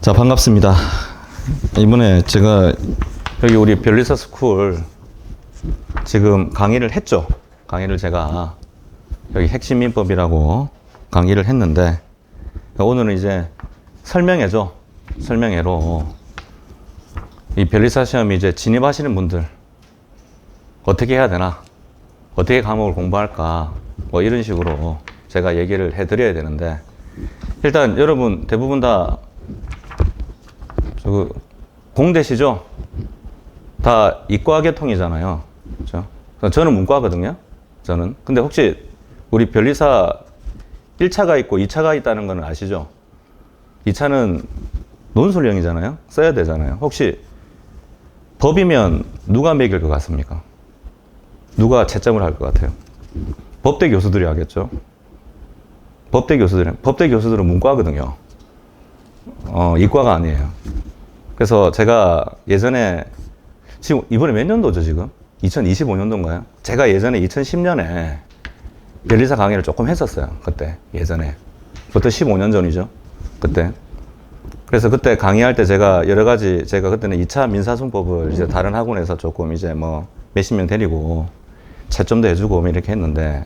자, 반갑습니다. 이번에 제가 여기 우리 별리사 스쿨 지금 강의를 했죠. 강의를 제가 여기 핵심 민법이라고 강의를 했는데, 오늘은 이제 설명회죠. 설명회로 이 별리사 시험이 이제 진입하시는 분들 어떻게 해야 되나, 어떻게 과목을 공부할까, 뭐 이런 식으로 제가 얘기를 해드려야 되는데, 일단 여러분 대부분 다 공대시죠? 다 이과계통이잖아요. 그렇죠? 저는 문과거든요. 저는. 근데 혹시 우리 별리사 1차가 있고 2차가 있다는 건 아시죠? 2차는 논술형이잖아요. 써야 되잖아요. 혹시 법이면 누가 매길 것 같습니까? 누가 채점을 할 것 같아요? 법대 교수들이 하겠죠. 법대 교수들은 문과거든요. 이과가 아니에요. 그래서 제가 예전에, 지금 이번에 몇 년도죠, 지금? 2025년도인가요? 제가 예전에 2010년에 별리사 강의를 조금 했었어요. 그때, 예전에. 그때 15년 전이죠. 그때. 그래서 그때 강의할 때 제가 여러 가지, 제가 그때는 2차 민사순법을 이제 다른 학원에서 조금 이제 뭐 몇십 명 데리고 채점도 해주고 뭐 이렇게 했는데,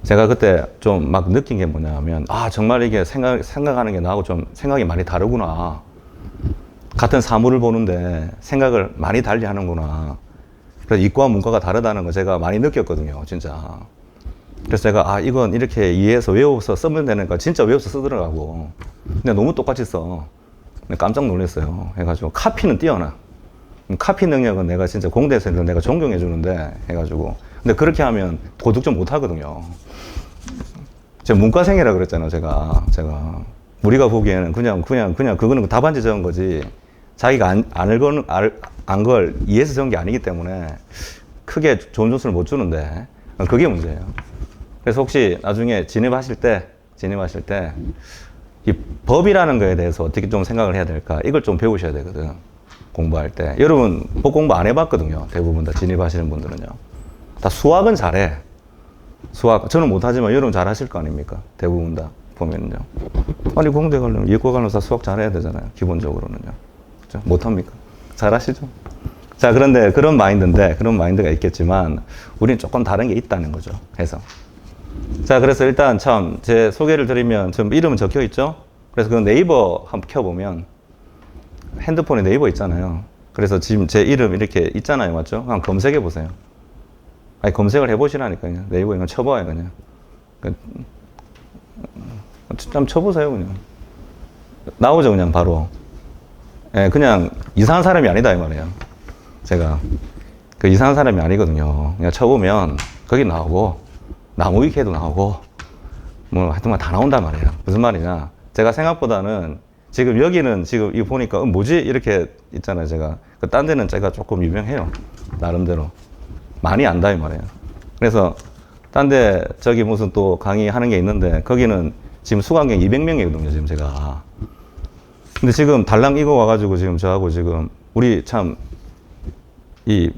제가 그때 좀 막 느낀 게 뭐냐면, 아, 정말 이게 생각하는 게 나하고 좀 생각이 많이 다르구나. 같은 사물을 보는데 생각을 많이 달리 하는구나. 그래서 이과와 문과가 다르다는 거 제가 많이 느꼈거든요, 진짜. 그래서 제가, 아, 이건 이렇게 이해해서 외워서 쓰면 되니까 진짜 외워서 쓰더라고. 근데 너무 똑같이 써. 깜짝 놀랐어요. 해가지고, 카피는 뛰어나. 카피 능력은 내가 진짜 공대에서 내가 존경해 주는데, 해가지고. 근데 그렇게 하면 도둑 좀 못 하거든요. 제가 문과생이라 그랬잖아요, 제가. 우리가 보기에는 그냥 그거는 답안지 적은 거지. 자기가 안 걸 이해해서 적은 게 아니기 때문에 크게 좋은 점수를 못 주는데, 그게 문제예요. 그래서 혹시 나중에 진입하실 때 이 법이라는 거에 대해서 어떻게 좀 생각을 해야 될까, 이걸 좀 배우셔야 되거든, 공부할 때. 여러분 법 공부 안 해봤거든요. 대부분 다 진입하시는 분들은요. 다 수학은 잘해. 수학 저는 못하지만 여러분 잘하실 거 아닙니까? 대부분 다 보면요. 아니, 공대 가려면, 이과 가려면 다 수학 잘해야 되잖아요, 기본적으로는요. 그렇죠? 못합니까? 잘하시죠? 자, 그런데 그런 마인드가 있겠지만 우리는 조금 다른 게 있다는 거죠. 해서. 자, 그래서 일단 참 제 소개를 드리면, 좀 이름은 적혀 있죠? 그래서 그 네이버 한번 켜보면, 핸드폰에 네이버 있잖아요. 그래서 지금 제 이름 이렇게 있잖아요. 맞죠? 한번 검색해 보세요. 아니, 검색을 해보시라니까요. 네이버에 그냥 쳐봐요, 그냥. 좀 쳐보세요, 그냥. 나오죠, 그냥 바로. 예, 그냥 이상한 사람이 아니다, 이 말이에요. 제가. 그 이상한 사람이 아니거든요. 그냥 쳐보면 거기 나오고, 나무위키에도 나오고, 뭐 하여튼 다 나온단 말이에요. 무슨 말이냐. 제가 생각보다는 지금 여기는 지금 이거 보니까 뭐지? 이렇게 있잖아요, 제가. 딴 데는 제가 조금 유명해요. 나름대로. 많이 안다, 이 말이에요. 그래서 딴 데 저기 무슨 또 강의하는 게 있는데, 거기는 지금 수강객 200명이거든요, 지금 제가. 근데 지금 달랑 이거 와가지고 지금 저하고 지금 우리 참 이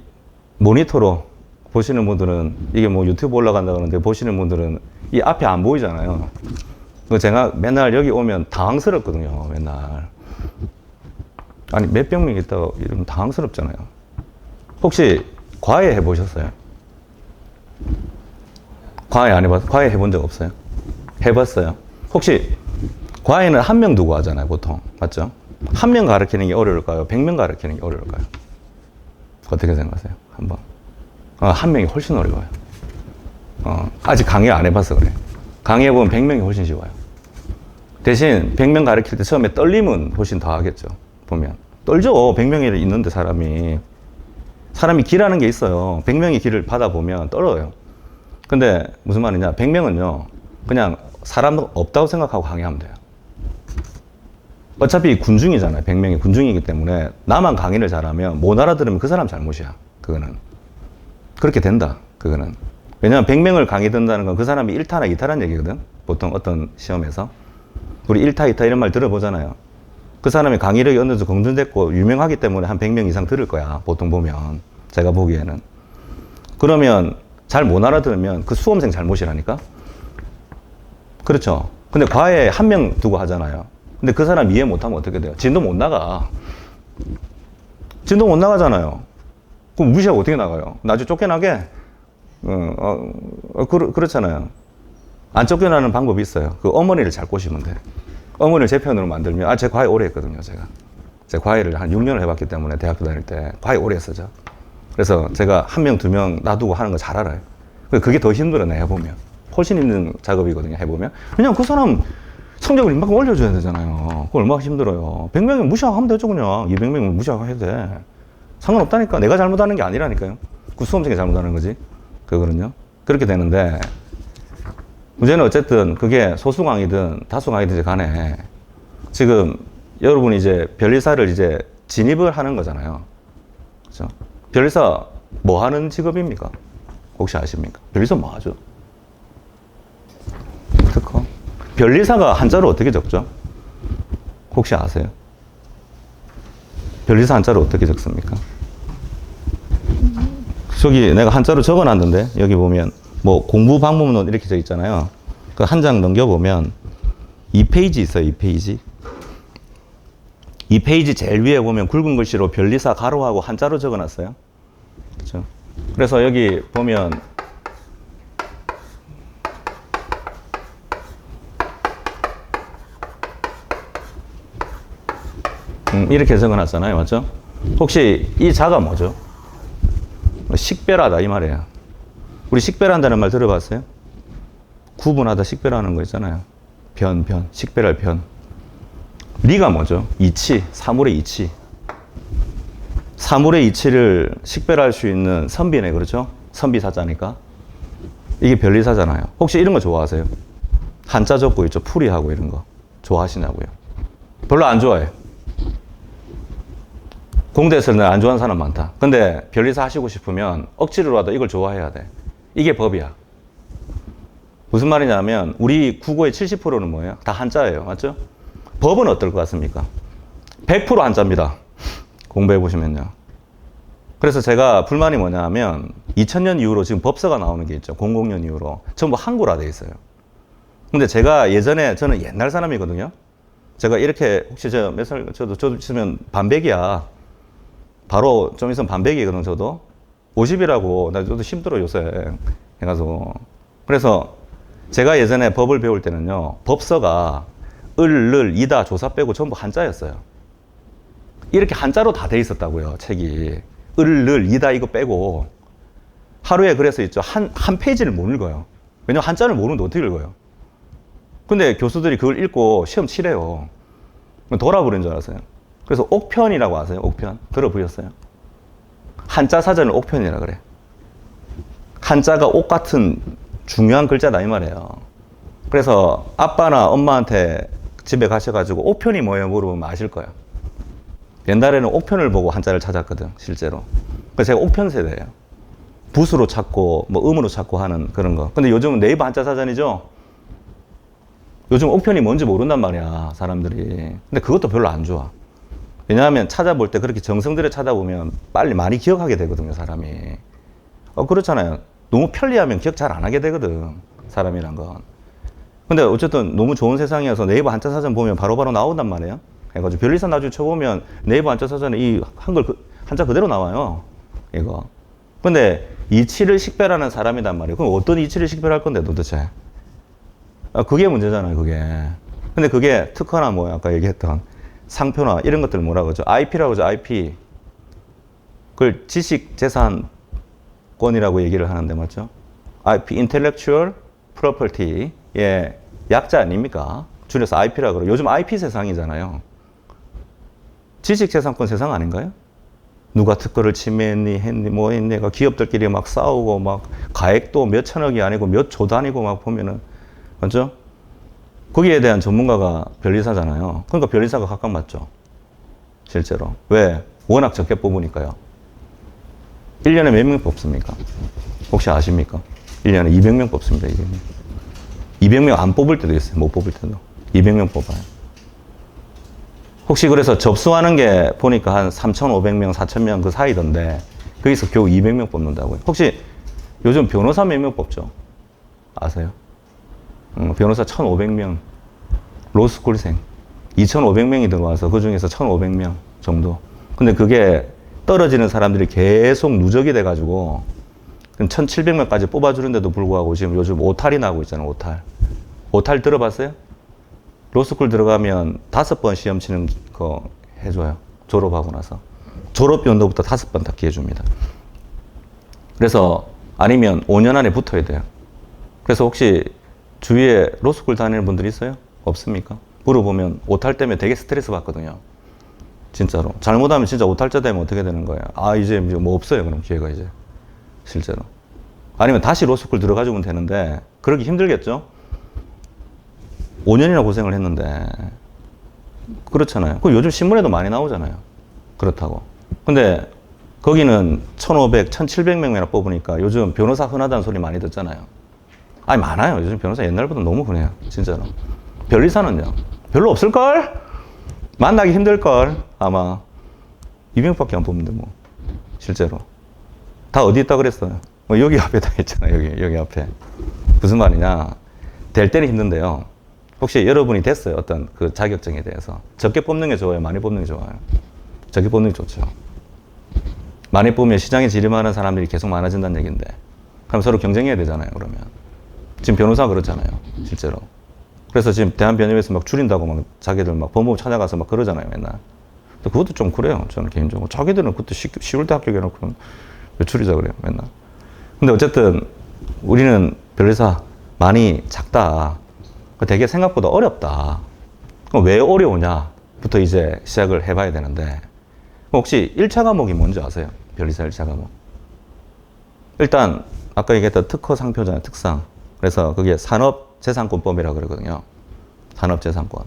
모니터로 보시는 분들은, 이게 뭐 유튜브 올라간다 그러는데 보시는 분들은 이 앞에 안 보이잖아요. 그 제가 맨날 여기 오면 당황스럽거든요, 맨날. 아니, 몇백 명 있다가 이러면 당황스럽잖아요. 혹시 과외 해보셨어요? 과외 안 해봤어요? 과외 해본 적 없어요? 해봤어요? 혹시 과외는 한 명 두고 하잖아요, 보통. 맞죠? 한 명 가르치는 게 어려울까요? 100명 가르치는 게 어려울까요? 어떻게 생각하세요? 한번. 한 명이 훨씬 어려워요. 아직 강의 안 해봐서 그래. 강의해보면 100명이 훨씬 쉬워요. 대신 100명 가르칠 때 처음에 떨림은 훨씬 더 하겠죠. 보면. 떨죠. 100명이 있는데 사람이 길하는 게 있어요. 100명이 길을 받아보면 떨어요. 근데 무슨 말이냐. 100명은요, 그냥 사람도 없다고 생각하고 강의하면 돼요. 어차피 군중이잖아요. 100명이 군중이기 때문에 나만 강의를 잘하면 못 알아들으면 그 사람 잘못이야. 그거는. 그렇게 된다. 그거는. 왜냐면 100명을 강의 듣는다는 건 그 사람이 1타나 2타란 얘기거든. 보통 어떤 시험에서. 우리 1타, 2타 이런 말 들어보잖아요. 그 사람이 강의력이 어느 정도 검증됐고 유명하기 때문에 한 100명 이상 들을 거야. 보통 보면. 제가 보기에는. 그러면 잘 못 알아들으면 그 수험생 잘못이라니까? 그렇죠. 근데 과외 한 명 두고 하잖아요. 근데 그 사람 이해 못하면 어떻게 돼요? 진도 못 나가. 진도 못 나가잖아요. 그럼 무시하고 어떻게 나가요? 나중에 쫓겨나게? 그렇잖아요. 안 쫓겨나는 방법이 있어요. 그 어머니를 잘 꼬시면 돼. 어머니를 제 편으로 만들면, 제 과외 오래 했거든요, 제가. 제 과외를 한 6년을 해봤기 때문에 대학교 다닐 때 과외 오래 했었죠. 그래서 제가 1명, 2명 놔두고 하는 거 잘 알아요. 그게 더 힘들어, 내가 해보면. 훨씬 힘든 작업이거든요, 해보면. 그냥 그 사람 성적을 이만큼 올려줘야 되잖아요. 그거 얼마나 힘들어요. 100명이면 무시하고 하면 되죠, 그냥. 200명이면 무시하고 해도 돼. 상관없다니까. 내가 잘못하는 게 아니라니까요. 그 수험생이 잘못하는 거지. 그거는요. 그렇게 되는데, 문제는 어쨌든 그게 소수강이든 다수강이든 간에 지금 여러분이 이제 변리사를 이제 진입을 하는 거잖아요. 그죠? 변리사 뭐 하는 직업입니까? 혹시 아십니까? 변리사 뭐 하죠? 특허? 변리사가 한자로 어떻게 적죠? 혹시 아세요? 변리사 한자로 어떻게 적습니까? 저기 내가 한자로 적어놨는데 여기 보면 뭐 공부 방법론 이렇게 써 있잖아요. 그 한 장 넘겨보면 2페이지 있어요. 2페이지. 2페이지 제일 위에 보면 굵은 글씨로 변리사 가로하고 한자로 적어놨어요. 그렇죠? 그래서 여기 보면 이렇게 적어놨잖아요. 맞죠? 혹시 이 자가 뭐죠? 식별하다 이 말이에요. 우리 식별한다는 말 들어봤어요? 구분하다 식별하는 거 있잖아요. 변, 식별할 변. 리가 뭐죠? 이치, 사물의 이치. 사물의 이치를 식별할 수 있는 선비네, 그렇죠? 선비사자니까. 이게 변리사잖아요. 혹시 이런 거 좋아하세요? 한자 적고 있죠? 풀이하고 이런 거. 좋아하시냐고요? 별로 안 좋아해. 공대에서는 안 좋아하는 사람 많다. 근데 변리사 하시고 싶으면 억지로라도 이걸 좋아해야 돼. 이게 법이야. 무슨 말이냐면 우리 국어의 70%는 뭐예요? 다 한자예요. 맞죠? 법은 어떨 것 같습니까? 100% 한자입니다. 공부해 보시면요. 그래서 제가 불만이 뭐냐면 2000년 이후로 지금 법서가 나오는 게 있죠. 00년 이후로. 전부 한글화 돼 있어요. 근데 제가 예전에 저는 옛날 사람이거든요. 제가 이렇게 혹시 저 몇 살, 저도 있으면 반백이야. 바로 좀 있으면 반백이거든, 저도. 50이라고, 저도 힘들어, 요새. 해가지고. 그래서 제가 예전에 법을 배울 때는요, 법서가 을, 를, 이다, 조사 빼고 전부 한자였어요. 이렇게 한자로 다 돼 있었다고요, 책이. 을, 를, 이다 이거 빼고. 하루에 그래서 있죠. 한 페이지를 못 읽어요. 왜냐면 한자를 모르는데 어떻게 읽어요? 근데 교수들이 그걸 읽고 시험 치래요. 돌아버린 줄 알았어요. 그래서 옥편이라고 아세요? 옥편. 들어보셨어요? 한자 사전을 옥편이라 그래. 한자가 옥 같은 중요한 글자다 이 말이에요. 그래서 아빠나 엄마한테 집에 가셔가지고 옥편이 뭐예요? 물어보면 아실 거야. 옛날에는 옥편을 보고 한자를 찾았거든, 실제로. 그래서 제가 옥편 세대예요. 붓으로 찾고 뭐 음으로 찾고 하는 그런 거. 근데 요즘은 네이버 한자 사전이죠. 요즘 옥편이 뭔지 모른단 말이야, 사람들이. 근데 그것도 별로 안 좋아. 왜냐하면 찾아볼 때 그렇게 정성 들여 찾아보면 빨리 많이 기억하게 되거든요, 사람이. 그렇잖아요. 너무 편리하면 기억 잘 안 하게 되거든, 사람이란 건. 근데 어쨌든 너무 좋은 세상이어서 네이버 한자 사전 보면 바로바로 나온단 말이에요. 해가지고 변리사 나중에 쳐보면 네이버 한자 사전에 이 한글 한자 그대로 나와요, 이거. 근데 이치를 식별하는 사람이란 말이에요. 그럼 어떤 이치를 식별할 건데 도대체? 그게 문제잖아요, 그게. 근데 그게 특허나 뭐 아까 얘기했던 상표나 이런 것들 뭐라고 하죠? IP라고 하죠, IP. 그걸 지식재산권이라고 얘기를 하는데, 맞죠? IP, Intellectual Property. 예, 약자 아닙니까? 줄여서 IP라고 그러고. 요즘 IP 세상이잖아요. 지식재산권 세상 아닌가요? 누가 특허를 침해했니, 했니, 뭐 했니, 기업들끼리 막 싸우고, 막 가액도 몇 천억이 아니고 몇 조 단위고 막 보면은, 맞죠? 거기에 대한 전문가가 변리사잖아요. 그러니까 변리사가 각광받죠. 실제로. 왜? 워낙 적게 뽑으니까요. 1년에 몇 명 뽑습니까? 혹시 아십니까? 1년에 200명 뽑습니다. 200명. 200명 안 뽑을 때도 있어요. 못 뽑을 때도. 200명 뽑아요. 혹시 그래서 접수하는 게 보니까 한 3,500명, 4,000명 그 사이던데 거기서 겨우 200명 뽑는다고요. 혹시 요즘 변호사 몇 명 뽑죠? 아세요? 변호사 1,500명, 로스쿨생 2,500명이 들어와서 그 중에서 1,500명 정도. 근데 그게 떨어지는 사람들이 계속 누적이 돼가지고 1,700명까지 뽑아주는데도 불구하고 지금 요즘 오탈이 나고 있잖아요. 오탈. 오탈 들어봤어요? 로스쿨 들어가면 5번 시험 치는 거 해줘요. 졸업하고 나서. 졸업 연도부터 5번 다 기회 줍니다. 그래서 아니면 5년 안에 붙어야 돼요. 그래서 혹시 주위에 로스쿨 다니는 분들 있어요? 없습니까? 물어보면 오탈 때문에 되게 스트레스 받거든요. 진짜로. 잘못하면 진짜 오탈자 되면 어떻게 되는 거예요? 아, 이제 뭐 없어요. 그럼 기회가 이제. 실제로. 아니면 다시 로스쿨 들어가주면 되는데, 그러기 힘들겠죠? 5년이나 고생을 했는데, 그렇잖아요. 그 요즘 신문에도 많이 나오잖아요. 그렇다고. 근데 거기는 1,500, 1,700명이나 뽑으니까 요즘 변호사 흔하다는 소리 많이 듣잖아요. 아니, 많아요. 요즘 변호사 옛날보다 너무 흔해요. 진짜로. 변리사는요? 별로 없을걸? 만나기 힘들걸? 아마. 200밖에 안 뽑는데, 뭐. 실제로. 다 어디 있다 그랬어요? 뭐 여기 앞에 다 있잖아요. 여기 앞에. 무슨 말이냐. 될 때는 힘든데요. 혹시 여러분이 됐어요? 어떤 그 자격증에 대해서. 적게 뽑는 게 좋아요? 많이 뽑는 게 좋아요? 적게 뽑는 게 좋죠. 많이 뽑으면 시장에 지림하는 사람들이 계속 많아진다는 얘기인데. 그럼 서로 경쟁해야 되잖아요, 그러면. 지금 변호사가 그렇잖아요, 실제로. 그래서 지금 대한변협에서 막 줄인다고 막 자기들 막 법무부 찾아가서 막 그러잖아요, 맨날. 그것도 좀 그래요, 저는 개인적으로. 자기들은 그것도 쉬울 때 합격해놓고 왜 줄이자 그래요, 맨날. 근데 어쨌든 우리는 변리사 많이 작다. 되게 생각보다 어렵다. 그럼 왜 어려우냐부터 이제 시작을 해봐야 되는데, 혹시 1차 과목이 뭔지 아세요? 변리사 1차 과목. 일단 아까 얘기했던 특허 상표잖아요, 특상. 그래서 그게 산업재산권법이라고 그러거든요. 산업재산권.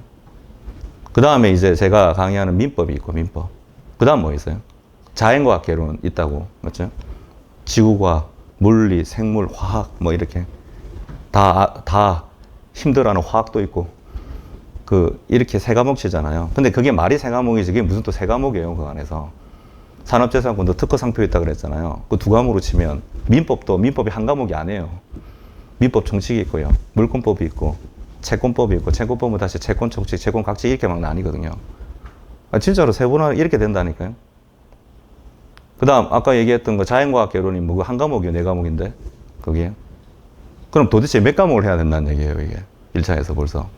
그 다음에 이제 제가 강의하는 민법이 있고, 민법. 그 다음 뭐 있어요? 자연과학 개론 있다고, 맞죠? 지구과학, 물리, 생물, 화학, 뭐 이렇게. 다 힘들어하는 화학도 있고, 이렇게 세 과목치잖아요. 근데 그게 말이 세 과목이지, 그게 무슨 또 세 과목이에요, 그 안에서. 산업재산권도 특허 상표 있다 그랬잖아요. 그 두 과목으로 치면, 민법이 한 과목이 아니에요. 민법 정칙이 있고요. 물권법이 있고, 채권법이 있고, 채권법은 다시 채권 정칙, 채권 각칙 이렇게 막 나뉘거든요. 진짜로 세 번을 이렇게 된다니까요. 그 다음, 아까 얘기했던 거 자연과학 개론이 뭐 한 과목이요, 네 과목인데? 거기에. 그럼 도대체 몇 과목을 해야 된다는 얘기예요, 이게. 1차에서 벌써.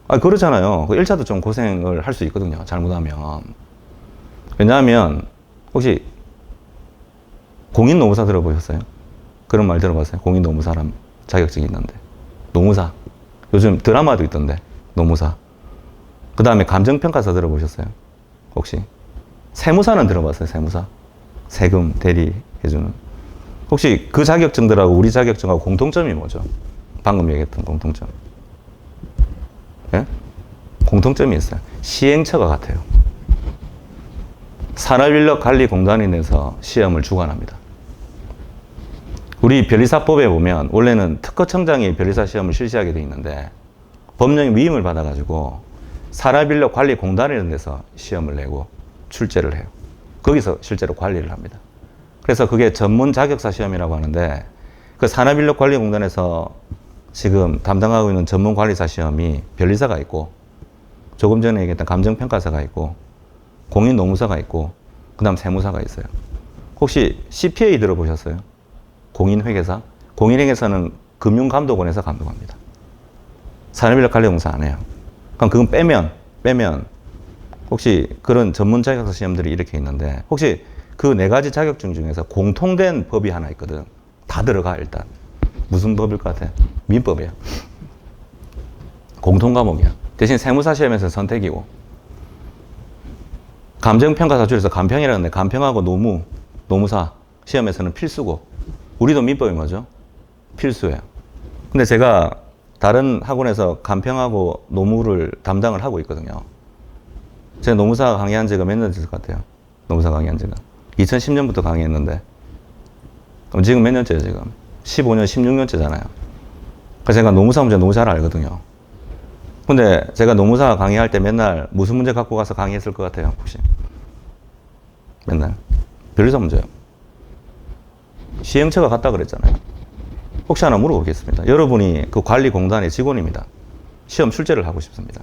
그렇잖아요. 1차도 좀 고생을 할 수 있거든요, 잘못하면. 왜냐하면, 혹시 공인노무사 들어보셨어요? 그런 말 들어봤어요? 공인노무사람 자격증이 있는데. 노무사. 요즘 드라마도 있던데, 노무사. 그 다음에 감정평가사 들어보셨어요? 혹시? 세무사는 들어봤어요, 세무사? 세금 대리해주는. 혹시 그 자격증들하고 우리 자격증하고 공통점이 뭐죠? 방금 얘기했던 공통점. 예? 공통점이 있어요. 시행처가 같아요. 산업인력관리공단에 내서 시험을 주관합니다. 우리 변리사법에 보면 원래는 특허청장이 변리사 시험을 실시하게 돼 있는데 법령의 위임을 받아가지고 산업인력관리공단에 내서 시험을 내고 출제를 해요. 거기서 실제로 관리를 합니다. 그래서 그게 전문 자격사 시험이라고 하는데 그 산업인력관리공단에서 지금 담당하고 있는 전문관리사 시험이 변리사가 있고 조금 전에 얘기했던 감정평가사가 있고 공인노무사가 있고 그 다음 세무사가 있어요. 혹시 CPA 들어보셨어요? 공인회계사? 공인회계사는 금융감독원에서 감독합니다. 산업인력관리공사 안 해요. 그럼 그건 빼면 혹시 그런 전문 자격사 시험들이 이렇게 있는데 혹시 그 네 가지 자격증 중에서 공통된 법이 하나 있거든. 다 들어가 일단. 무슨 법일 것 같아? 민법이야. 공통 과목이야. 대신 세무사 시험에서 선택이고. 감정평가사 줄여서 감평이라는데 감평하고 노무사 시험에서는 필수고. 우리도 민법이 뭐죠? 필수예요. 근데 제가 다른 학원에서 감평하고 노무를 담당을 하고 있거든요. 제가 노무사 강의한 지가 몇 년 됐을 것 같아요? 노무사 강의한 지가. 2010년부터 강의했는데. 그럼 지금 몇 년째예요, 지금? 15년, 16년째잖아요. 그래서 제가 노무사 문제 너무 잘 알거든요. 근데 제가 노무사 강의할 때 맨날 무슨 문제 갖고 가서 강의했을 것 같아요, 혹시? 맨날. 변리사 문제요. 시행처가 같다 그랬잖아요. 혹시 하나 물어보겠습니다. 여러분이 그 관리공단의 직원입니다. 시험 출제를 하고 싶습니다.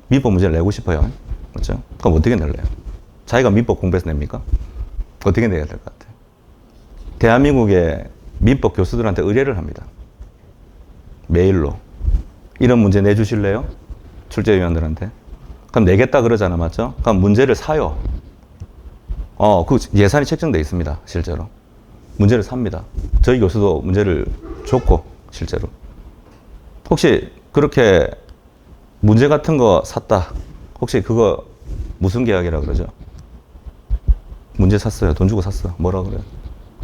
민법 문제를 내고 싶어요. 그렇죠? 그럼 어떻게 낼래요? 자기가 민법 공부해서 냅니까? 어떻게 내야 될 것 같아요? 대한민국의 민법 교수들한테 의뢰를 합니다. 메일로. 이런 문제 내주실래요? 출제위원들한테. 그럼 내겠다 그러잖아, 맞죠? 그럼 문제를 사요. 그 예산이 책정돼 있습니다, 실제로. 문제를 삽니다. 저희 교수도 문제를 줬고, 실제로. 혹시 그렇게 문제 같은 거 샀다. 혹시 그거 무슨 계약이라 그러죠? 문제 샀어요. 돈 주고 샀어. 뭐라 그래요?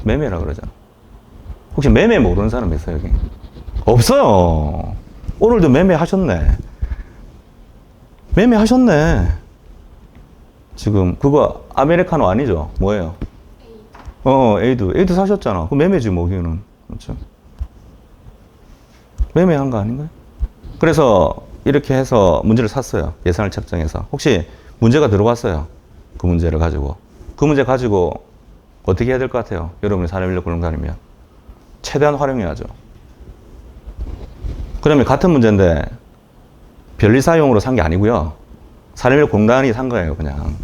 매매라 그러잖아. 혹시 매매 모르는 사람 있어요, 여기? 없어요. 오늘도 매매하셨네. 매매하셨네. 지금 그거 아메리카노 아니죠? 뭐예요? 에이드 사셨잖아. 그 매매지 뭐, 여기는. 그렇죠? 매매한 거 아닌가요? 그래서 이렇게 해서 문제를 샀어요. 예산을 책정해서. 혹시 문제가 들어왔어요. 그 문제를 가지고. 그 문제 가지고 어떻게 해야 될 것 같아요? 여러분이 사례인력 공단이면. 최대한 활용해야죠. 그러면 같은 문제인데 변리사용으로 산 게 아니고요. 사례인력 공단이 산 거예요, 그냥.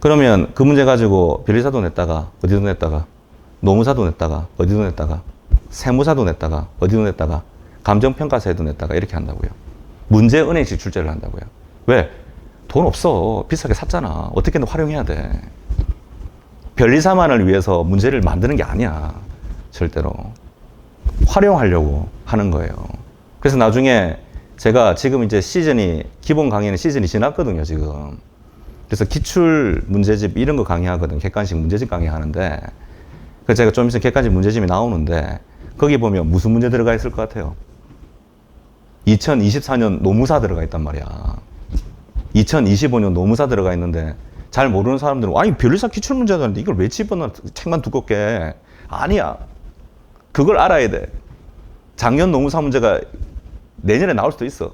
그러면 그 문제 가지고 변리사도 냈다가 어디도 냈다가 노무사도 냈다가 어디도 냈다가 세무사도 냈다가 어디도 냈다가 감정평가사에도 냈다가 이렇게 한다고요. 문제 은행식 출제를 한다고요. 왜? 돈 없어. 비싸게 샀잖아. 어떻게든 활용해야 돼. 변리사만을 위해서 문제를 만드는 게 아니야. 절대로. 활용하려고 하는 거예요. 그래서 나중에 제가 지금 이제 기본 강의는 시즌이 지났거든요, 지금. 그래서 기출 문제집 이런 거 강의하거든요. 객관식 문제집 강의하는데. 그래서 제가 좀 있으면 객관식 문제집이 나오는데, 거기 보면 무슨 문제 들어가 있을 것 같아요? 2024년 노무사 들어가 있단 말이야. 2025년 노무사 들어가 있는데, 잘 모르는 사람들은, 아니, 변리사 기출 문제도 아닌데 이걸 왜 집어넣어? 책만 두껍게. 아니야. 그걸 알아야 돼. 작년 노무사 문제가 내년에 나올 수도 있어.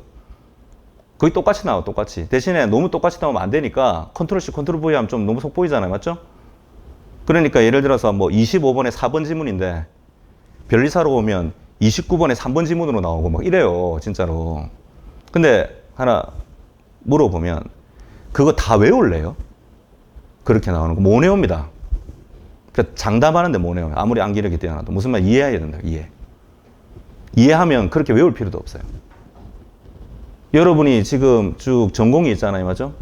거의 똑같이 나와, 똑같이. 대신에 너무 똑같이 나오면 안 되니까 컨트롤 C, 컨트롤 V 하면 좀 너무 속 보이잖아요. 맞죠? 그러니까 예를 들어서 뭐 25번에 4번 지문인데 변리사로 오면 29번에 3번 지문으로 나오고 막 이래요. 진짜로. 근데 하나 물어보면 그거 다 외울래요? 그렇게 나오는 거 못 외웁니다. 그러니까 장담하는데 못 외워요. 아무리 암기력이 뛰어나도. 무슨 말 이해해야 된다. 이해하면 그렇게 외울 필요도 없어요. 여러분이 지금 쭉 전공이 있잖아요. 맞죠?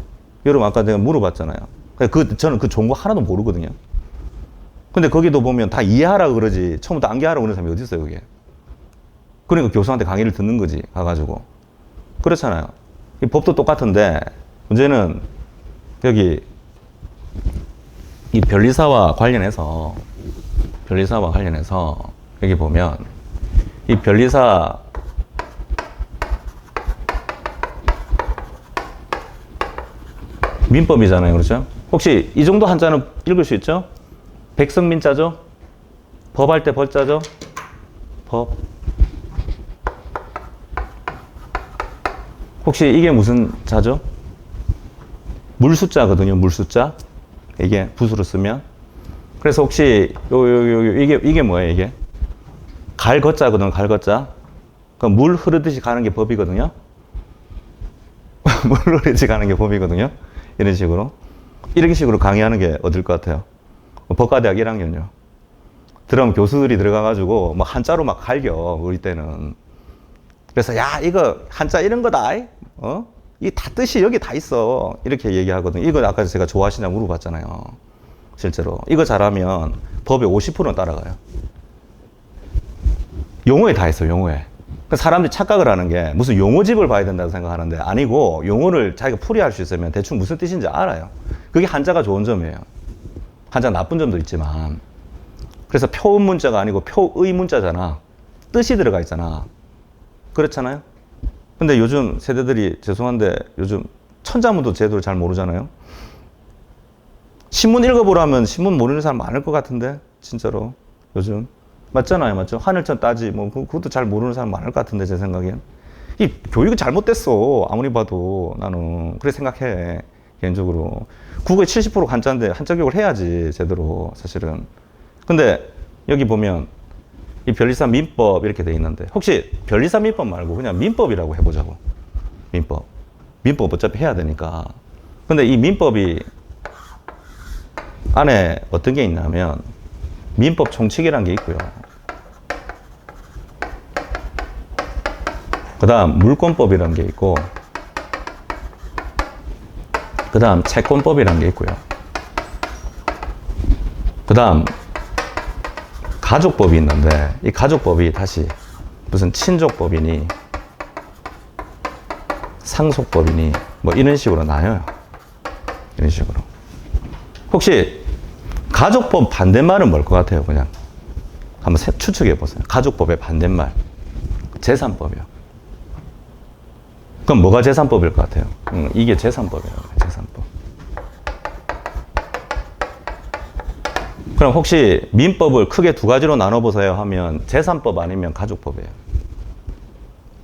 여러분 아까 내가 물어봤잖아요. 저는 그 전공 하나도 모르거든요. 근데 거기도 보면 다 이해하라고 그러지 처음부터 암기하라고 그러는 사람이 어디 있어요, 그게. 그러니까 교수한테 강의를 듣는 거지, 가가지고. 그렇잖아요. 이 법도 똑같은데 문제는 여기 이 변리사와 관련해서 여기 보면 이 변리사 민법이잖아요. 그렇죠? 혹시 이 정도 한자는 읽을 수 있죠? 백성민자죠? 법할 때 벌자죠? 법. 혹시 이게 무슨 자죠? 물숫자거든요. 물숫자. 이게 붓으로 쓰면. 그래서 혹시 이게 뭐예요, 이게? 갈거자거든요. 갈거자. 그럼 물 흐르듯이 가는 게 법이거든요. 물 흐르듯이 가는 게 법이거든요. 이런 식으로. 이런 식으로 강의하는 게 어딜 것 같아요? 법과대학 1학년요. 들어가면 교수들이 들어가가지고 막 한자로 막 갈겨, 우리 때는. 그래서 야, 이거 한자 이런 거다. 이 다 뜻이 여기 다 있어. 이렇게 얘기하거든요. 이거 아까 제가 좋아하시냐 물어봤잖아요. 실제로. 이거 잘하면 법의 50%는 따라가요. 용어에 다 있어요, 용어에. 사람들이 착각을 하는 게 무슨 용어집을 봐야 된다고 생각하는데 아니고 용어를 자기가 풀이할 수 있으면 대충 무슨 뜻인지 알아요. 그게 한자가 좋은 점이에요. 한자 나쁜 점도 있지만. 그래서 표음 문자가 아니고 표의 문자잖아. 뜻이 들어가 있잖아. 그렇잖아요? 근데 요즘 세대들이 죄송한데 요즘 천자문도 제대로 잘 모르잖아요. 신문 읽어보라면 신문 모르는 사람 많을 것 같은데 진짜로 요즘. 맞잖아요, 맞죠? 하늘천 따지, 뭐, 그것도 잘 모르는 사람 많을 것 같은데, 제 생각엔. 이 교육이 잘못됐어. 아무리 봐도 나는. 그래 생각해. 개인적으로. 국어의 70% 한자인데, 한자 교육을 해야지, 제대로, 사실은. 근데, 여기 보면, 이 변리사 민법 이렇게 돼 있는데, 혹시 변리사 민법 말고 그냥 민법이라고 해보자고. 민법. 민법 어차피 해야 되니까. 근데 이 민법이 안에 어떤 게 있냐면 민법 총칙이라는 게 있고요. 그 다음 물권법이라는 게 있고, 그 다음 채권법이라는 게 있고요. 그 다음 가족법이 있는데, 이 가족법이 다시 무슨 친족법이니 상속법이니 뭐 이런 식으로 나뉘어요. 이런 식으로. 혹시 가족법 반대말은 뭘 것 같아요? 그냥 한번 추측해 보세요. 가족법의 반대말. 재산법이요. 그럼 뭐가 재산법일 것 같아요? 이게 재산법이에요. 재산법. 그럼 혹시 민법을 크게 두 가지로 나눠보세요 하면 재산법 아니면 가족법이에요.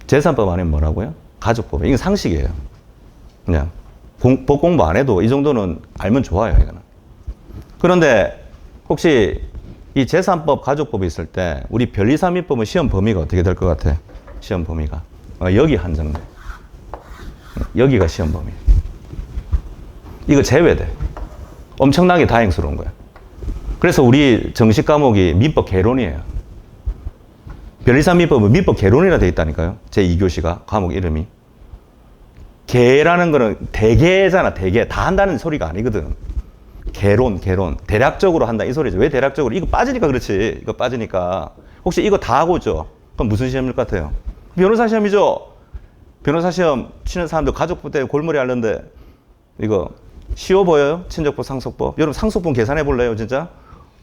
재산법 아니면 뭐라고요? 가족법이에요. 이건 상식이에요. 그냥 법 공부 안 해도 이 정도는 알면 좋아요. 이거는. 그런데 혹시 이 재산법, 가족법이 있을 때 우리 변리사민법은 시험 범위가 어떻게 될 것 같아? 시험 범위가 여기 한정돼. 여기가 시험 범위. 이거 제외돼. 엄청나게 다행스러운 거야. 그래서 우리 정식 과목이 민법 개론이에요. 변리사민법은 민법 개론이라 되어 있다니까요. 제2교시가 과목 이름이. 개라는 거는 대개잖아. 대개. 다 한다는 소리가 아니거든. 개론. 대략적으로 한다 이 소리죠. 왜 대략적으로? 이거 빠지니까 그렇지. 이거 빠지니까. 혹시 이거 다 하고 있죠? 그럼 무슨 시험일 것 같아요? 변호사 시험이죠? 변호사 시험 치는 사람들 가족법 때문에 골머리 앓는데 이거 쉬워 보여요? 친족법, 상속법. 여러분 상속법 계산해 볼래요? 진짜?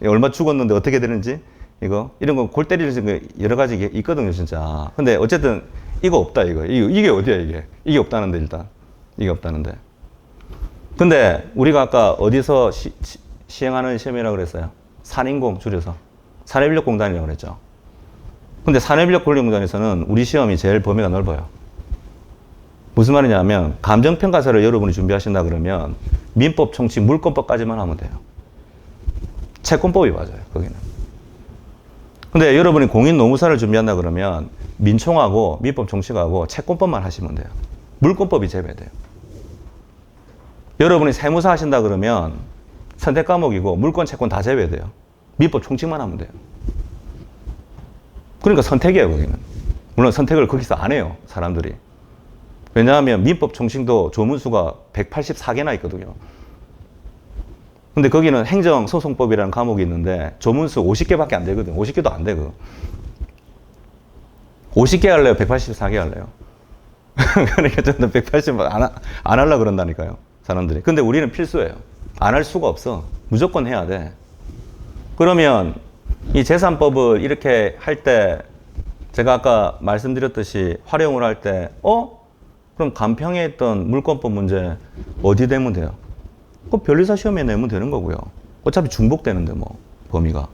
얼마 죽었는데 어떻게 되는지? 이런 거 골 때리는 여러 가지 있거든요, 진짜. 근데 어쨌든 이거 없다, 이거. 이게 어디야, 이게? 이게 없다는데, 일단. 이게 없다는데. 근데 우리가 아까 어디서 시행하는 시험이라고 그랬어요? 산인공 줄여서. 산업인력공단이라고 그랬죠. 근데 산업인력권리공단에서는 우리 시험이 제일 범위가 넓어요. 무슨 말이냐면 감정평가서를 여러분이 준비하신다 그러면 민법, 총칙, 물권법까지만 하면 돼요. 채권법이 맞아요, 거기는. 근데 여러분이 공인노무사를 준비한다 그러면 민총하고 민법, 총칙하고 채권법만 하시면 돼요. 물권법이 제외돼요. 여러분이 세무사 하신다 그러면 선택 과목이고 물권, 채권 다 제외돼요. 민법, 총칙만 하면 돼요. 그러니까 선택이에요, 거기는. 물론 선택을 거기서 안 해요, 사람들이. 왜냐하면 민법, 총칙도 조문수가 184개나 있거든요. 근데 거기는 행정소송법이라는 과목이 있는데 조문수 50개밖에 안 되거든. 50개도 안 돼, 그거. 50개 할래요? 184개 할래요? 그러니까 저는 180 안 하려고 그런다니까요, 사람들이. 근데 우리는 필수예요. 안 할 수가 없어. 무조건 해야 돼. 그러면 이 재산법을 이렇게 할 때 제가 아까 말씀드렸듯이 활용을 할 때 그럼 간평에 있던 물권법 문제 어디 내면 돼요? 그럼 변리사 시험에 내면 되는 거고요. 어차피 중복되는데 뭐 범위가.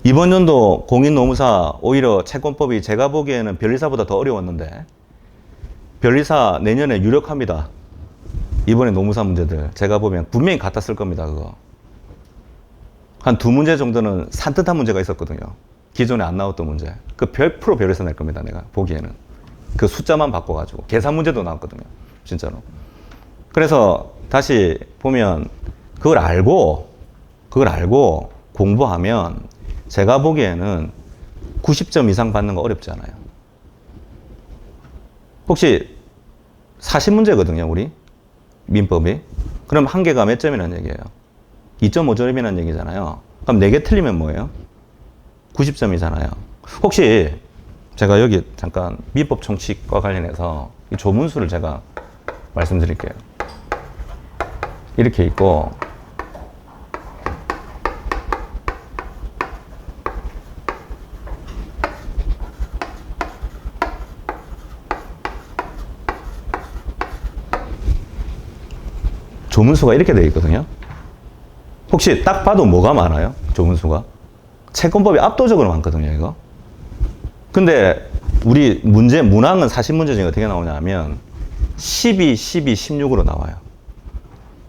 이번 연도 공인노무사 오히려 채권법이 제가 보기에는 변리사보다 더 어려웠는데 변리사 내년에 유력합니다. 이번에 노무사 문제들 제가 보면 분명히 같았을 겁니다. 그거. 한 두 문제 정도는 산뜻한 문제가 있었거든요. 기존에 안 나왔던 문제. 그 100% 변리사 낼 겁니다. 내가 보기에는. 그 숫자만 바꿔가지고. 계산 문제도 나왔거든요. 진짜로. 그래서 다시 보면 그걸 알고 공부하면 제가 보기에는 90점 이상 받는 거 어렵지 않아요. 혹시 40문제거든요, 우리 민법이. 그럼 한 개가 몇 점이라는 얘기예요? 2.5점이라는 얘기잖아요. 그럼 4개 틀리면 뭐예요? 90점이잖아요. 혹시 제가 여기 잠깐 민법 총칙과 관련해서 이 조문수를 제가 말씀드릴게요. 이렇게 있고 조문수가 이렇게 되어 있거든요. 혹시 딱 봐도 뭐가 많아요? 조문수가? 채권법이 압도적으로 많거든요, 이거. 근데 우리 문제, 문항은 40문제 중에 어떻게 나오냐면 12, 12, 16으로 나와요.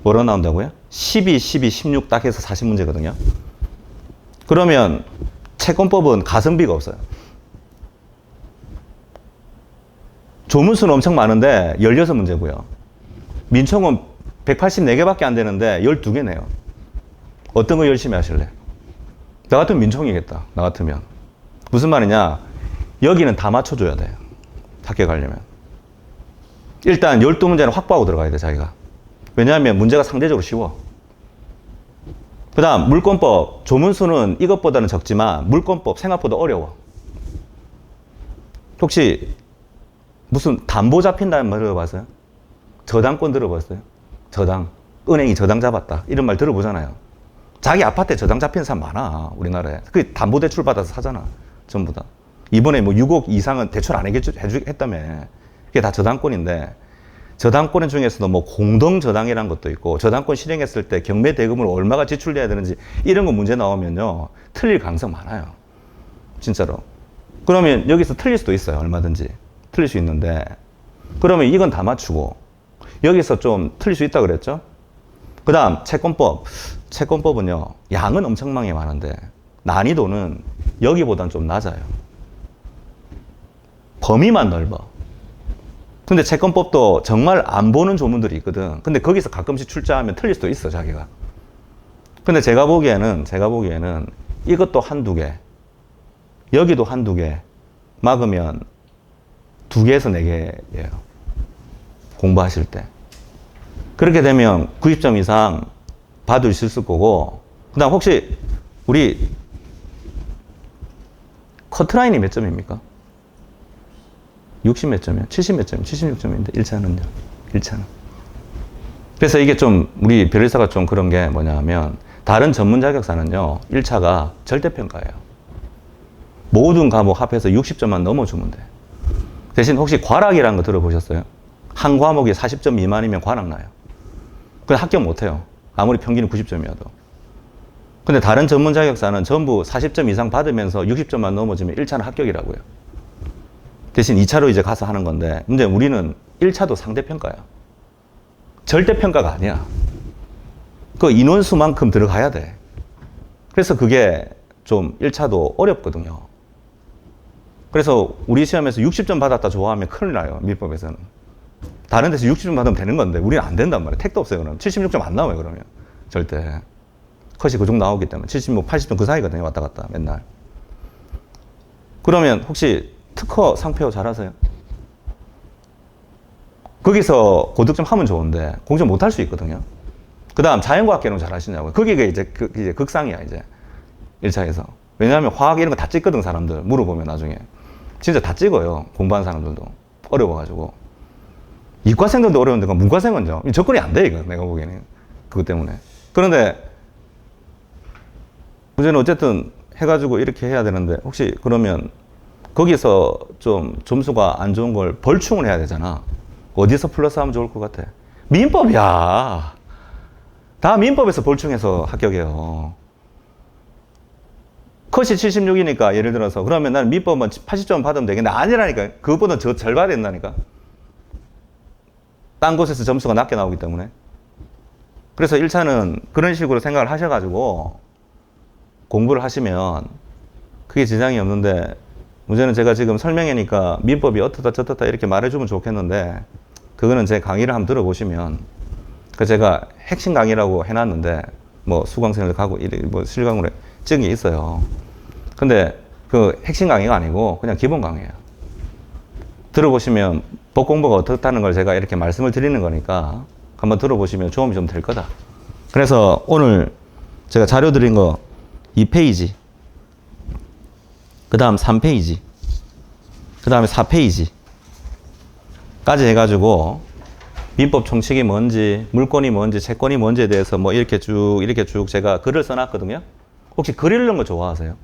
뭐로 나온다고요? 12, 12, 16 딱 해서 40문제거든요. 그러면 채권법은 가성비가 없어요. 조문수는 엄청 많은데 16문제고요. 민총은 184개밖에 안 되는데 12개네요. 어떤 거 열심히 하실래? 나 같으면 민총이겠다. 나 같으면. 무슨 말이냐? 여기는 다 맞춰줘야 돼. 합격하려면. 일단 12문제는 확보하고 들어가야 돼, 자기가. 왜냐하면 문제가 상대적으로 쉬워. 그 다음, 물권법. 조문수는 이것보다는 적지만 물권법 생각보다 어려워. 혹시 무슨 담보 잡힌다는 말 들어봤어요? 저당권 들어봤어요? 저당. 은행이 저당 잡았다. 이런 말 들어보잖아요. 자기 아파트에 저당 잡힌 사람 많아, 우리나라에. 그 담보대출 받아서 사잖아, 전부 다. 이번에 뭐 6억 이상은 대출 안 했다며. 그게 다 저당권인데, 저당권 중에서도 뭐 공동저당이라는 것도 있고, 저당권 실행했을 때 경매 대금을 얼마가 지출돼야 되는지, 이런 거 문제 나오면요, 틀릴 가능성 많아요. 진짜로. 그러면 여기서 틀릴 수도 있어요, 얼마든지. 틀릴 수 있는데, 그러면 이건 다 맞추고, 여기서 좀 틀릴 수 있다 그랬죠? 그 다음, 채권법. 채권법은요, 양은 엄청나게 많은데, 난이도는 여기보단 좀 낮아요. 범위만 넓어. 근데 채권법도 정말 안 보는 조문들이 있거든. 근데 거기서 가끔씩 출제하면 틀릴 수도 있어, 자기가. 근데 제가 보기에는 이것도 한두 개, 여기도 한두 개, 막으면 2개에서 4개예요. 공부하실 때. 그렇게 되면 90점 이상 받을 수 있을 거고, 그 다음 혹시 우리 커트라인이 몇 점입니까? 60 몇 점이요? 70 몇 점? 76점인데 1차는요? 1차는. 그래서 이게 좀 우리 변리사가 좀 그런 게 뭐냐 하면 다른 전문 자격사는요 1차가 절대평가예요. 모든 과목 합해서 60점만 넘어주면 돼. 대신 혹시 과락이라는 거 들어보셨어요? 한 과목이 40점 미만이면 과락 나요. 그냥 합격 못해요. 아무리 평균이 90점이어도. 근데 다른 전문 자격사는 전부 40점 이상 받으면서 60점만 넘어지면 1차는 합격이라고요. 대신 2차로 이제 가서 하는 건데, 근데 우리는 1차도 상대평가야. 절대평가가 아니야. 그 인원수만큼 들어가야 돼. 그래서 그게 좀 1차도 어렵거든요. 그래서 우리 시험에서 60점 받았다 좋아하면 큰일 나요, 민법에서는. 다른 데서 60점 받으면 되는 건데, 우리는 안 된단 말이에요. 택도 없어요, 그러면. 76점 안 나와요, 그러면. 절대. 컷이 그 정도 나오기 때문에. 70, 80점 그 사이거든요, 왔다 갔다, 맨날. 그러면 혹시 특허 상표 잘하세요? 거기서 고득점 하면 좋은데 공정 못 할 수 있거든요. 그 다음 자연과학계는 잘하시냐고요. 그게 이제 이제 극상이야, 이제 1차에서. 왜냐하면 화학 이런 거 다 찍거든, 사람들. 물어보면 나중에. 진짜 다 찍어요, 공부하는 사람들도. 어려워가지고. 이과생들도 어려운데 문과생은요, 접근이 안 돼, 이거 내가 보기에는. 그것 때문에. 그런데 문제는 어쨌든 해가지고 이렇게 해야 되는데, 혹시 그러면 거기서 좀 점수가 안 좋은 걸 벌충을 해야 되잖아. 어디서 플러스 하면 좋을 것 같아? 민법이야. 다 민법에서 벌충해서 합격해요. 컷이 76이니까 예를 들어서 그러면 나는 민법은 80점 받으면 되겠네. 아니라니까. 그것보다 잘 봐야 된다니까. 딴 곳에서 점수가 낮게 나오기 때문에. 그래서 1차는 그런 식으로 생각을 하셔가지고 공부를 하시면 그게 지장이 없는데, 문제는 제가 지금 설명하니까 민법이 어떻다 저떻다 이렇게 말해주면 좋겠는데, 그거는 제 강의를 한번 들어보시면, 그 제가 핵심 강의라고 해놨는데, 뭐 수강생들 가고 뭐 실강으로 찍은 게 있어요. 근데 그 핵심 강의가 아니고 그냥 기본 강의예요. 들어보시면 법 공부가 어떻다는 걸 제가 이렇게 말씀을 드리는 거니까 한번 들어보시면 도움이 좀 될 거다. 그래서 오늘 제가 자료 드린 거 2페이지, 그 다음 3페이지, 그 다음에 4페이지 까지 해가지고 민법 총칙이 뭔지, 물권이 뭔지, 채권이 뭔지에 대해서 뭐 이렇게 쭉 제가 글을 써놨거든요. 혹시 글 읽는 거 좋아하세요?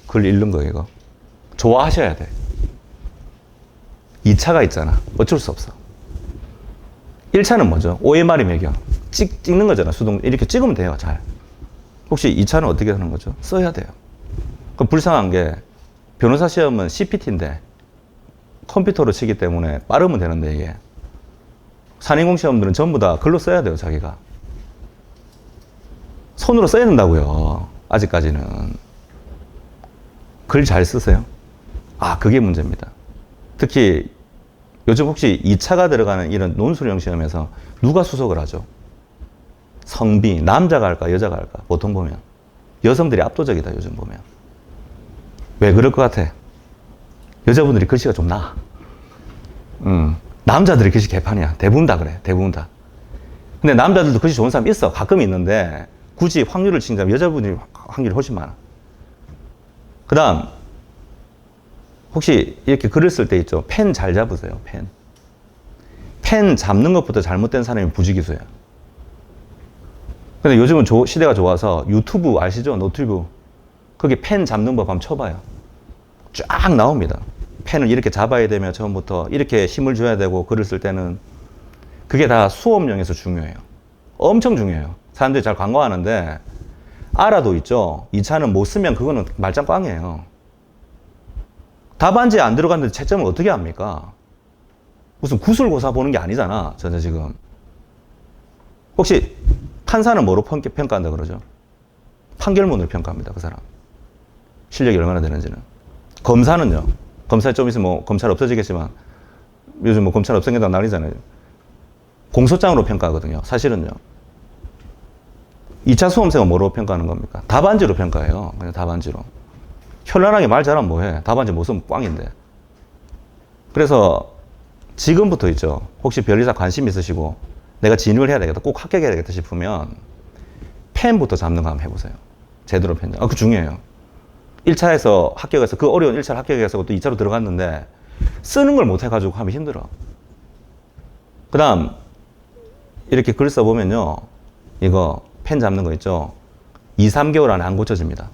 글 읽는 거 이거 좋아하셔야 돼. 2차가 있잖아. 어쩔 수 없어. 1차는 뭐죠? OMR이 매겨. 찍는 거잖아. 수동 이렇게 찍으면 돼요. 잘. 혹시 2차는 어떻게 하는 거죠? 써야 돼요. 그 불쌍한 게 변호사 시험은 CPT인데 컴퓨터로 치기 때문에 빠르면 되는데, 이게 산인공 시험들은 전부 다 글로 써야 돼요. 자기가 손으로 써야 된다고요. 아직까지는. 글 잘 쓰세요? 아, 그게 문제입니다. 특히 요즘 혹시 2차가 들어가는 이런 논술형 시험에서 누가 수석을 하죠? 성비, 남자가 할까, 여자가 할까? 보통 보면. 여성들이 압도적이다, 요즘 보면. 왜 그럴 것 같아? 여자분들이 글씨가 좀 나아. 남자들이 글씨 개판이야. 대부분 다 그래, 대부분 다. 근데 남자들도 글씨 좋은 사람 있어. 가끔 있는데, 굳이 확률을 치자면 여자분들이 확률이 훨씬 많아. 그 다음, 혹시 이렇게 글을 쓸 때 있죠? 펜 잘 잡으세요, 펜. 펜 잡는 것부터 잘못된 사람이 부지기수예요. 근데 요즘은 시대가 좋아서 유튜브 아시죠? 노트북. 거기 펜 잡는 법 한번 쳐봐요. 쫙 나옵니다. 펜을 이렇게 잡아야 되며 처음부터 이렇게 힘을 줘야 되고 글을 쓸 때는 그게 다 수업용에서 중요해요. 엄청 중요해요. 사람들이 잘 광고하는데 알아도 있죠. 2차는 못 쓰면 그거는 말짱 꽝이에요. 답안지에 안 들어갔는데 채점을 어떻게 합니까? 무슨 구술고사 보는 게 아니잖아. 저는 지금. 혹시 판사는 뭐로 평가한다 그러죠? 판결문을 평가합니다. 그 사람. 실력이 얼마나 되는지는. 검사는요. 검사 좀 있으면 뭐 검찰 없어지겠지만 요즘 뭐 검찰 없어진다고 난리잖아요. 공소장으로 평가하거든요. 사실은요. 2차 수험생은 뭐로 평가하는 겁니까? 답안지로 평가해요. 그냥 답안지로. 현란하게 말 잘하면 뭐해. 답안지 못 쓰면 꽝인데. 그래서 지금부터 있죠. 혹시 변리사 관심 있으시고 내가 진입을 해야 되겠다. 꼭 합격해야 되겠다 싶으면 펜부터 잡는 거 한번 해보세요. 제대로 펜. 그거 중요해요. 1차에서 합격해서 그 어려운 1차를 합격해서 또 2차로 들어갔는데 쓰는 걸 못 해가지고 하면 힘들어. 그 다음 이렇게 글 써보면요. 이거 펜 잡는 거 있죠. 2, 3개월 안에 안 고쳐집니다.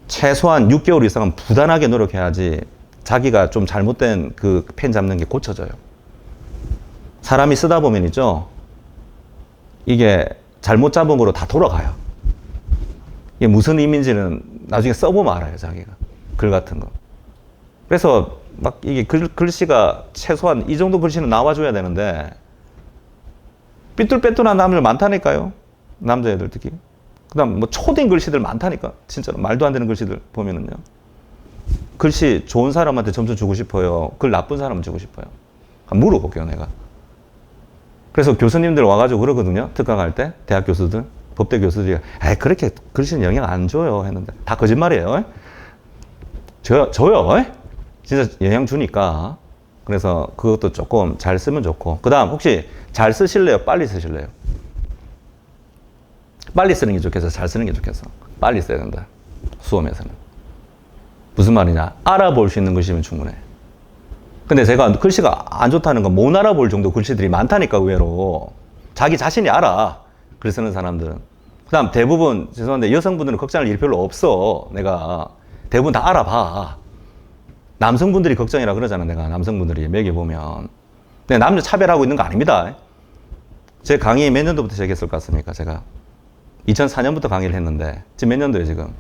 최소한 6개월 이상은 부단하게 노력해야지 자기가 좀 잘못된 그 펜 잡는 게 고쳐져요. 사람이 쓰다 보면 있죠. 이게 잘못 잡은 거로 다 돌아가요. 이게 무슨 의미인지는 나중에 써보면 알아요, 자기가. 글 같은 거. 그래서 막 이게 글씨가 최소한 이 정도 글씨는 나와줘야 되는데 삐뚤빼뚤한 남들 많다니까요. 남자애들 특히. 그 다음 뭐 초딩 글씨들 많다니까. 진짜로 말도 안 되는 글씨들 보면은요. 글씨 좋은 사람한테 점수 주고 싶어요. 글 나쁜 사람은 주고 싶어요. 한번 물어볼게요, 내가. 그래서 교수님들 와가지고 그러거든요. 특강 갈 때. 대학 교수들. 법대 교수들이 에이 그렇게 글씨는 영향 안 줘요 했는데 다 거짓말이에요. 줘요. 진짜 영향 주니까. 그래서 그것도 조금 잘 쓰면 좋고. 그 다음 혹시 잘 쓰실래요? 빨리 쓰실래요? 빨리 쓰는 게 좋겠어? 잘 쓰는 게 좋겠어? 빨리 써야 된다. 수험에서는. 무슨 말이냐? 알아볼 수 있는 글씨면 충분해. 근데 제가 글씨가 안 좋다는 건 못 알아볼 정도 글씨들이 많다니까 의외로. 자기 자신이 알아. 글 쓰는 사람들은. 그 다음 대부분 죄송한데 여성분들은 걱정할 일이 별로 없어. 내가 대부분 다 알아봐. 남성분들이 걱정이라 그러잖아. 내가 남성분들이 매겨보면. 근데 남녀 차별하고 있는 거 아닙니다. 제 강의 몇 년도부터 시작했을 것 같습니까? 제가 2004년부터 강의를 했는데 지금 몇 년도예요 지금?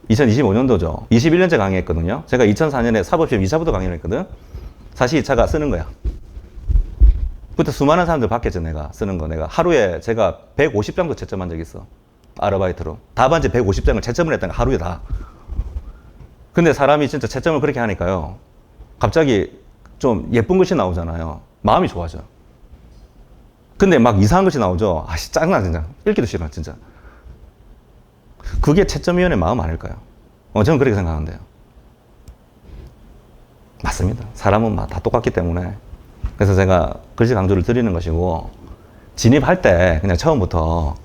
2025년도죠. 21년째 강의했거든요. 제가 2004년에 사법시험 2차부터 강의를 했거든. 사실 2차가 쓰는 거야. 그때 수많은 사람들 봤겠죠, 내가 쓰는 거. 내가 하루에 제가 150 정도 채점한 적 있어. 아르바이트로. 답안지 150장을 채점을 했다는 거 하루에 다. 근데 사람이 진짜 채점을 그렇게 하니까요. 갑자기 좀 예쁜 글씨 나오잖아요. 마음이 좋아져. 근데 막 이상한 글씨 나오죠. 아씨, 짜증나, 진짜. 읽기도 싫어, 진짜. 그게 채점위원의 마음 아닐까요? 저는 그렇게 생각하는데요. 맞습니다. 사람은 다 똑같기 때문에. 그래서 제가 글씨 강조를 드리는 것이고, 진입할 때 그냥 처음부터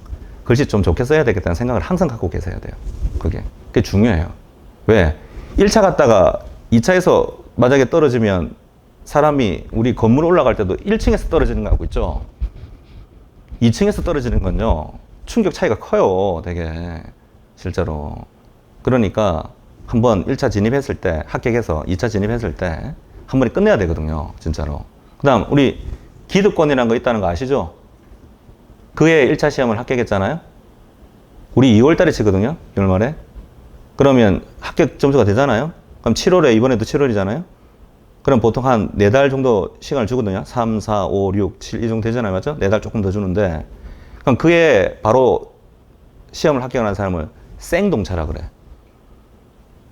글씨 좀 좋게 써야 되겠다는 생각을 항상 갖고 계셔야 돼요. 그게 중요해요. 왜? 1차 갔다가 2차에서 만약에 떨어지면 사람이 우리 건물 올라갈 때도 1층에서 떨어지는 거 알고 있죠? 2층에서 떨어지는 건요, 충격 차이가 커요, 되게. 실제로. 그러니까 한번 1차 진입했을 때, 합격해서 2차 진입했을 때 한 번에 끝내야 되거든요, 진짜로. 그 다음, 우리 기득권이라는 거 있다는 거 아시죠? 그해 1차 시험을 합격했잖아요? 우리 2월 달에 치거든요, 2월 말에. 그러면 합격 점수가 되잖아요? 그럼 7월에, 이번에도 7월이잖아요? 그럼 보통 한 4달 정도 시간을 주거든요. 3, 4, 5, 6, 7, 이 정도 되잖아요. 맞죠? 4달 조금 더 주는데. 그럼 그해 바로 시험을 합격하는 사람을 생동차라 그래.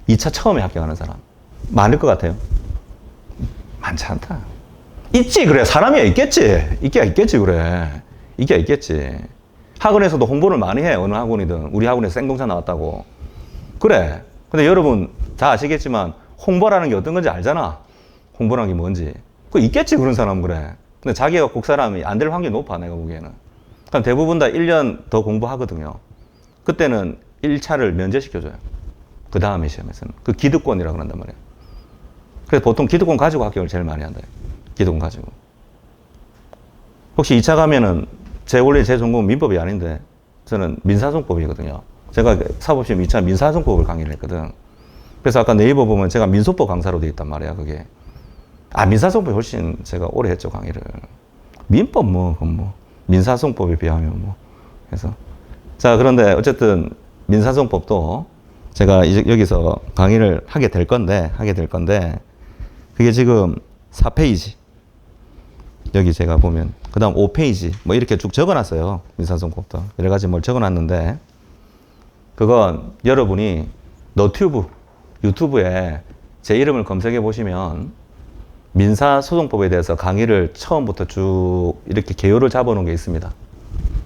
2차 처음에 합격하는 사람. 많을 것 같아요. 많지 않다. 있지, 그래. 사람이야, 있겠지. 있기야 있겠지, 그래. 있기야 있겠지. 학원에서도 홍보를 많이 해. 어느 학원이든. 우리 학원에서 생동차 나왔다고. 그래. 근데 여러분 다 아시겠지만 홍보라는 게 어떤 건지 알잖아. 홍보라는 게 뭔지. 그 있겠지, 그런 사람은. 그래. 근데 자기가 꼭 사람이 안 될 확률이 높아, 내가 보기에는. 그럼 대부분 다 1년 더 공부하거든요. 그때는 1차를 면제시켜줘요. 그 다음에 시험에서는. 그 기득권이라고 그런단 말이에요. 그래서 보통 기득권 가지고 합격을 제일 많이 한다. 기득권 가지고. 혹시 2차 가면은 원래 제 전공은 민법이 아닌데 저는 민사소송법이거든요. 제가 사법시험 2차 민사소송법을 강의를 했거든. 그래서 아까 네이버 보면 제가 민소법 강사로 돼 있단 말이야, 그게. 민사소송법이 훨씬 제가 오래 했죠, 강의를. 민법 민사소송법에 비하면 해서. 자, 그런데 어쨌든 민사소송법도 제가 이제 여기서 강의를 하게 될 건데, 그게 지금 4페이지. 여기 제가 보면, 그 다음 5페이지. 이렇게 쭉 적어놨어요. 민사소송법도. 여러 가지 뭘 적어놨는데, 그건 여러분이 너튜브, 유튜브에 제 이름을 검색해 보시면 민사소송법에 대해서 강의를 처음부터 쭉 이렇게 개요를 잡아놓은 게 있습니다.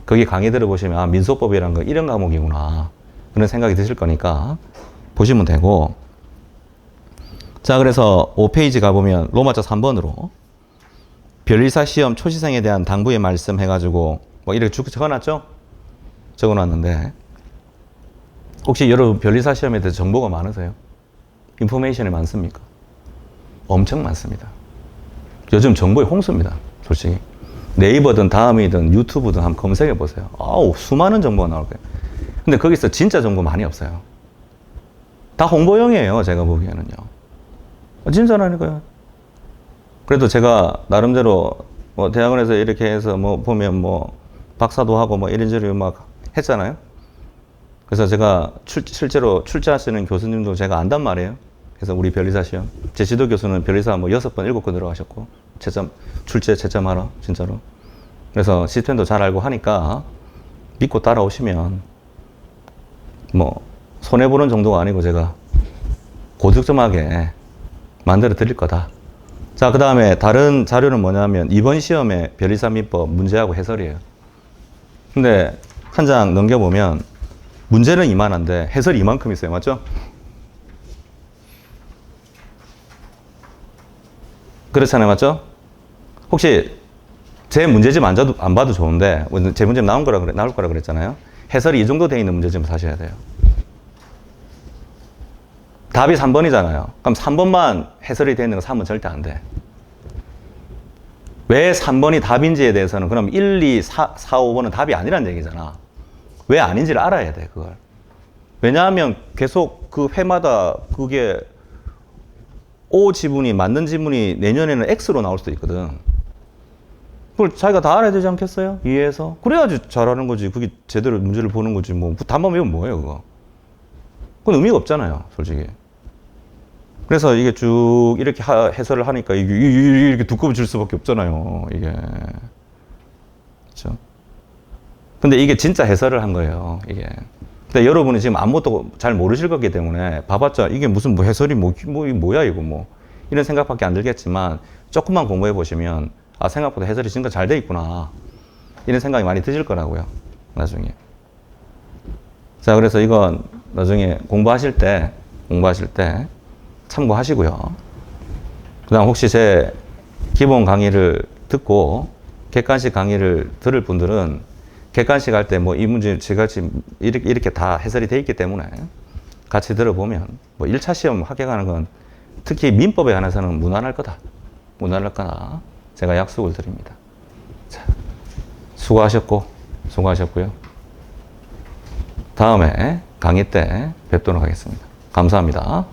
거기 강의 들어보시면 민소법이라는 거 이런 과목이구나. 그런 생각이 드실 거니까 보시면 되고. 자, 그래서 5페이지 가보면 로마자 3번으로 변리사 시험 초시생에 대한 당부의 말씀 해가지고 이렇게 쭉 적어놨죠? 적어놨는데 혹시 여러분 변리사 시험에 대해서 정보가 많으세요? 인포메이션이 많습니까? 엄청 많습니다. 요즘 정보의 홍수입니다. 솔직히. 네이버든 다음이든 유튜브든 한번 검색해 보세요. 수많은 정보가 나올 거예요. 근데 거기서 진짜 정보 많이 없어요. 다 홍보용이에요, 제가 보기에는요. 진짜라니까요. 그래도 제가 나름대로 대학원에서 이렇게 해서 보면 박사도 하고 이런저런 막 했잖아요. 그래서 제가 실제로 출제하시는 교수님도 제가 안단 말이에요. 그래서 우리 변리사 시험. 제 지도 교수는 변리사 6번, 7번 들어가셨고, 출제 채점하러, 진짜로. 그래서 시스템도 잘 알고 하니까 믿고 따라오시면 손해보는 정도가 아니고 제가 고득점하게 만들어 드릴 거다. 자, 그 다음에 다른 자료는 뭐냐면 이번 시험에 변리사 민법 문제하고 해설이에요. 근데 한 장 넘겨보면 문제는 이만한데 해설이 이만큼 있어요. 맞죠? 그렇잖아요. 맞죠? 혹시 제 문제집 안 봐도 좋은데 제 문제집 나올 거라 그랬잖아요. 해설이 이 정도 돼 있는 문제집을 사셔야 돼요. 답이 3번이잖아요. 그럼 3번만 해설이 되어 있는 거 3번 절대 안 돼. 왜 3번이 답인지에 대해서는 그럼 1, 2, 4, 5번은 답이 아니란 얘기잖아. 왜 아닌지를 알아야 돼, 그걸. 왜냐하면 계속 그 회마다 그게 O 지분이 맞는 지분이 내년에는 X로 나올 수도 있거든. 그걸 자기가 다 알아야 되지 않겠어요? 이해해서? 그래야지 잘하는 거지. 그게 제대로 문제를 보는 거지. 답만 외우면 뭐예요, 그거? 그건 의미가 없잖아요, 솔직히. 그래서 이게 쭉 이렇게 해설을 하니까 이게 두꺼워질 수밖에 없잖아요, 이게. 그렇죠? 근데 이게 진짜 해설을 한 거예요, 이게. 근데 여러분이 지금 아무것도 잘 모르실 거기 때문에 봐봤자 이게 무슨 해설이 뭐야 이거 이런 생각밖에 안 들겠지만 조금만 공부해 보시면 생각보다 해설이 진짜 잘 돼 있구나 이런 생각이 많이 드실 거라고요, 나중에. 자, 그래서 이건 나중에 공부하실 때 참고하시고요. 그 다음 혹시 제 기본 강의를 듣고 객관식 강의를 들을 분들은 객관식 할 때 이 문제 제가 지금 이렇게 다 해설이 돼 있기 때문에 같이 들어보면 1차 시험 합격하는 건 특히 민법에 관해서는 무난할 거다. 무난할 거다. 제가 약속을 드립니다. 자, 수고하셨고요. 다음에 강의 때 뵙도록 하겠습니다. 감사합니다.